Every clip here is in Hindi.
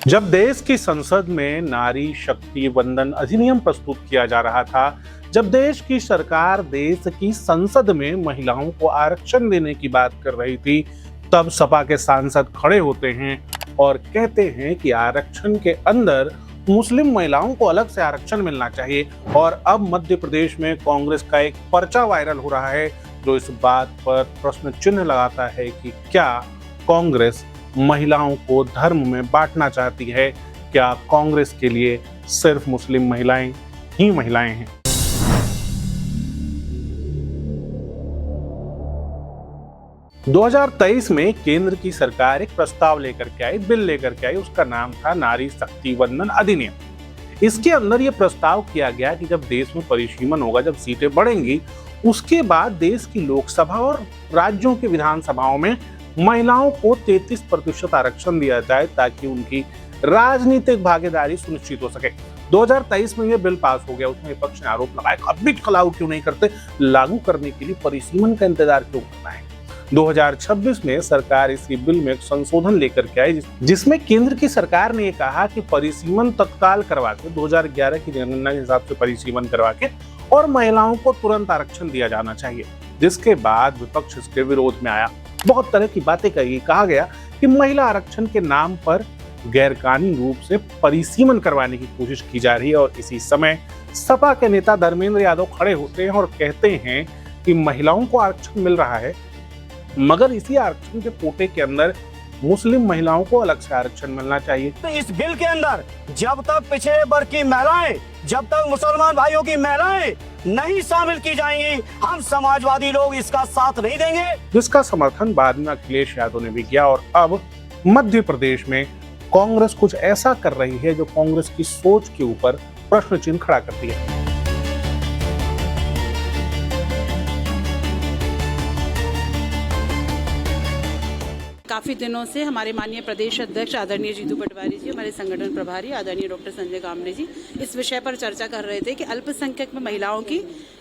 जब देश की संसद में नारी शक्ति वंदन अधिनियम प्रस्तुत किया जा रहा था, जब देश की सरकार देश की संसद में महिलाओं को आरक्षण देने की बात कर रही थी, तब सपा के सांसद खड़े होते हैं और कहते हैं कि आरक्षण के अंदर मुस्लिम महिलाओं को अलग से आरक्षण मिलना चाहिए। और अब मध्य प्रदेश में कांग्रेस का एक पर्चा वायरल हो रहा है जो इस बात पर प्रश्न चिन्ह लगाता है कि क्या कांग्रेस महिलाओं को धर्म में बांटना चाहती है? क्या कांग्रेस के लिए सिर्फ मुस्लिम महिलाएं ही महिलाएं हैं? – 2023 में केंद्र की सरकार एक प्रस्ताव लेकर के आई, बिल लेकर के आई। उसका नाम था नारी शक्ति वंदन अधिनियम। इसके अंदर यह प्रस्ताव किया गया कि जब देश में परिसीमन होगा, जब सीटें बढ़ेंगी, उसके बाद देश की लोकसभा और राज्यों की विधानसभाओं में महिलाओं को 33% आरक्षण दिया जाए ताकि उनकी राजनीतिक भागीदारी सुनिश्चित हो सके। 2023 में यह बिल पास हो गया। उसमें विपक्ष ने आरोप लगाया, अब भी लागू क्यों नहीं करते? लागू करने के लिए परिसीमन का इंतजार क्यों करना है? 2026 में सरकार इसी बिल में एक संशोधन लेकर के आई जिसमें केंद्र की सरकार ने कहा कि परिसीमन तत्काल करवा के 2011 की जनगणना के हिसाब से परिसीमन करवा के और महिलाओं को तुरंत आरक्षण दिया जाना चाहिए। जिसके बाद विपक्ष इसके विरोध में आया, बहुत तरह की बातें कही। कहा गया कि महिला आरक्षण के नाम पर गैरकानूनी रूप से परिसीमन करवाने की कोशिश की जा रही है। और इसी समय सपा के नेता धर्मेंद्र यादव खड़े होते हैं और कहते हैं कि महिलाओं को आरक्षण मिल रहा है, मगर इसी आरक्षण के कोटे के अंदर मुस्लिम महिलाओं को अलग से आरक्षण मिलना चाहिए। तो इस बिल के अंदर जब तक पिछड़े वर्ग की महिलाएं, जब तक मुसलमान भाइयों की महिलाएं नहीं शामिल की जाएंगी, हम समाजवादी लोग इसका साथ नहीं देंगे। जिसका समर्थन बाद में अखिलेश यादव ने भी किया। और अब मध्य प्रदेश में कांग्रेस कुछ ऐसा कर रही है जो कांग्रेस की सोच के ऊपर प्रश्न चिन्ह खड़ा करती है। काफ़ी दिनों से हमारे माननीय प्रदेश अध्यक्ष आदरणीय जीतू पटवारी जी, हमारे संगठन प्रभारी आदरणीय डॉक्टर संजय कामरे जी इस विषय पर चर्चा कर रहे थे कि अल्पसंख्यक में महिलाओं की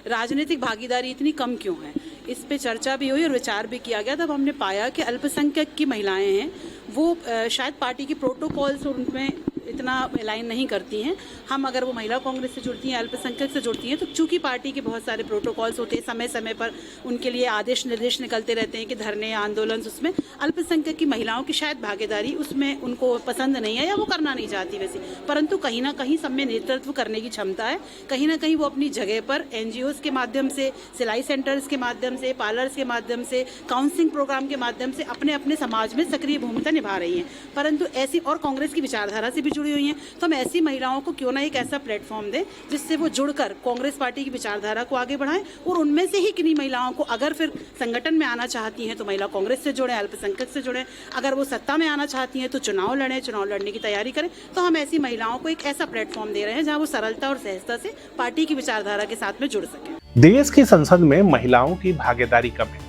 राजनीतिक भागीदारी इतनी कम क्यों है। इस पे चर्चा भी हुई और विचार भी किया गया। तब हमने पाया कि अल्पसंख्यक की महिलाएं हैं वो शायद पार्टी की प्रोटोकॉल्स और उनमें इतना अलाइन नहीं करती हैं। हम अगर वो महिला कांग्रेस से जुड़ती हैं, अल्पसंख्यक से जुड़ती हैं, तो चूंकि पार्टी के बहुत सारे प्रोटोकॉल्स होते हैं, समय समय पर उनके लिए आदेश निर्देश निकलते रहते हैं कि धरने आंदोलन, उसमें अल्पसंख्यक की महिलाओं की शायद भागीदारी उसमें उनको पसंद नहीं है या वो करना नहीं चाहती वैसे। परंतु कहीं ना कहीं सब में नेतृत्व करने की क्षमता है। कहीं ना कहीं वो अपनी जगह पर NGOs के माध्यम से, सिलाई सेंटर्स के माध्यम से, पार्लर्स के माध्यम से, काउंसलिंग प्रोग्राम के माध्यम से अपने अपने समाज में सक्रिय भूमिका निभा रही हैं। परंतु ऐसी और कांग्रेस की विचारधारा से भी जुड़ी हुई हैं, तो हम ऐसी महिलाओं को क्यों ना एक ऐसा प्लेटफॉर्म दें जिससे वो जुड़कर कांग्रेस पार्टी की विचारधारा को आगे बढ़ाएं। और उनमें से ही किन्हीं महिलाओं को अगर फिर संगठन में आना चाहती हैं तो महिला कांग्रेस से जुड़ें, अल्पसंख्यक से जुड़ें। अगर वो सत्ता में आना चाहती हैं तो चुनाव लड़ें, चुनाव लड़ने की तैयारी करें। तो हम ऐसी महिलाओं को एक ऐसा प्लेटफॉर्म दे रहे हैं जहां वो सरलता और सहजता से पार्टी की विचारधारा के साथ में जुड़ सके। देश की संसद में महिलाओं की भागीदारी कम है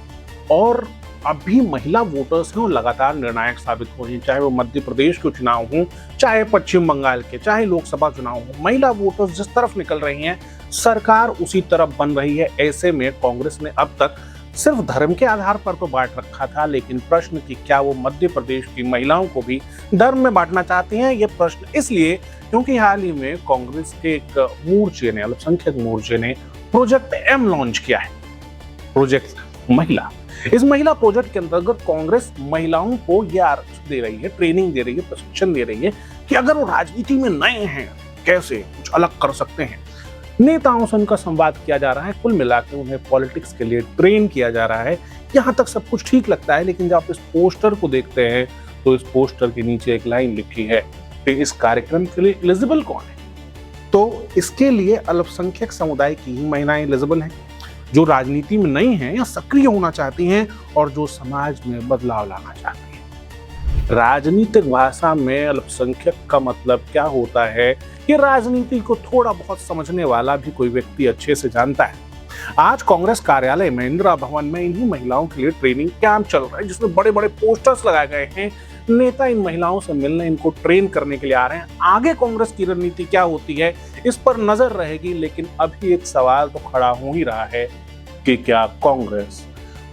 और अभी महिला वोटर्स हैं वो लगातार निर्णायक साबित हो रही है। चाहे वो मध्य प्रदेश के चुनाव हों, चाहे पश्चिम बंगाल के, चाहे लोकसभा चुनाव हो, महिला वोटर्स जिस तरफ निकल रही हैं, सरकार उसी तरफ बन रही है। ऐसे में कांग्रेस ने अब तक सिर्फ धर्म के आधार पर तो बांट रखा था, लेकिन प्रश्न कि क्या वो मध्य प्रदेश की महिलाओं को भी धर्म में बांटना चाहती हैं? ये प्रश्न इसलिए क्योंकि हाल ही में कांग्रेस के एक मोर्चे ने, अल्पसंख्यक मोर्चे ने प्रोजेक्ट M लॉन्च किया है, प्रोजेक्ट महिला। इस महिला प्रोजेक्ट के अंतर्गत कांग्रेस महिलाओं को यह आरक्षण दे रही है, ट्रेनिंग दे रही है, प्रशिक्षण दे रही है कि अगर वो राजनीति में नए हैं कैसे कुछ अलग कर सकते हैं। नेताओं से उनका संवाद किया जा रहा है, कुल मिलाकर उन्हें पॉलिटिक्स के लिए ट्रेन किया जा रहा है। यहाँ तक सब कुछ ठीक लगता है, लेकिन जब आप इस पोस्टर को देखते हैं तो इस पोस्टर के नीचे एक लाइन लिखी है कि इस कार्यक्रम के लिए एलिजिबल कौन है। तो इसके लिए अल्पसंख्यक समुदाय की ही महिलाएं एलिजिबल हैं जो राजनीति में नहीं हैं या सक्रिय होना चाहती हैं और जो समाज में बदलाव लाना चाहती हैं। राजनीतिक भाषा में अल्पसंख्यक का मतलब क्या होता है, ये राजनीति को थोड़ा बहुत समझने वाला भी कोई व्यक्ति अच्छे से जानता है। आज कांग्रेस कार्यालय में, इंदिरा भवन में इन्हीं महिलाओं के लिए ट्रेनिंग कैंप चल रहा है जिसमें बड़े बड़े पोस्टर्स लगाए गए हैं। नेता इन महिलाओं से मिलने, इनको ट्रेन करने के लिए आ रहे हैं। आगे कांग्रेस की रणनीति क्या होती है इस पर नजर रहेगी, लेकिन अभी एक सवाल तो खड़ा हो ही रहा है कि क्या कांग्रेस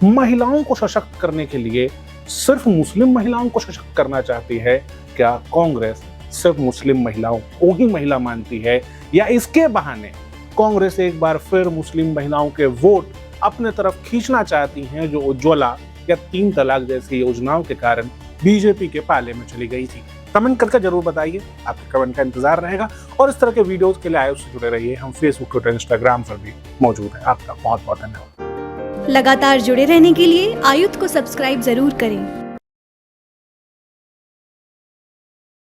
महिलाओं को सशक्त करने के लिए सिर्फ मुस्लिम महिलाओं को सशक्त करना चाहती है? क्या कांग्रेस सिर्फ मुस्लिम महिलाओं को ही महिला मानती है, या इसके बहाने कांग्रेस एक बार फिर मुस्लिम महिलाओं के वोट अपने तरफ खींचना चाहती हैं, जो उज्ज्वला या 3 तलाक जैसी योजनाओं के कारण बीजेपी के पाले में चली गई थी। कमेंट करके जरूर बताइए, आपके कमेंट का इंतजार रहेगा। और इस तरह के वीडियोस के लिए आयुष से जुड़े रहिए। हम फेसबुक, ट्विटर, इंस्टाग्राम पर भी मौजूद है। आपका बहुत बहुत धन्यवाद। लगातार जुड़े रहने के लिए आयुध को सब्सक्राइब जरूर करें।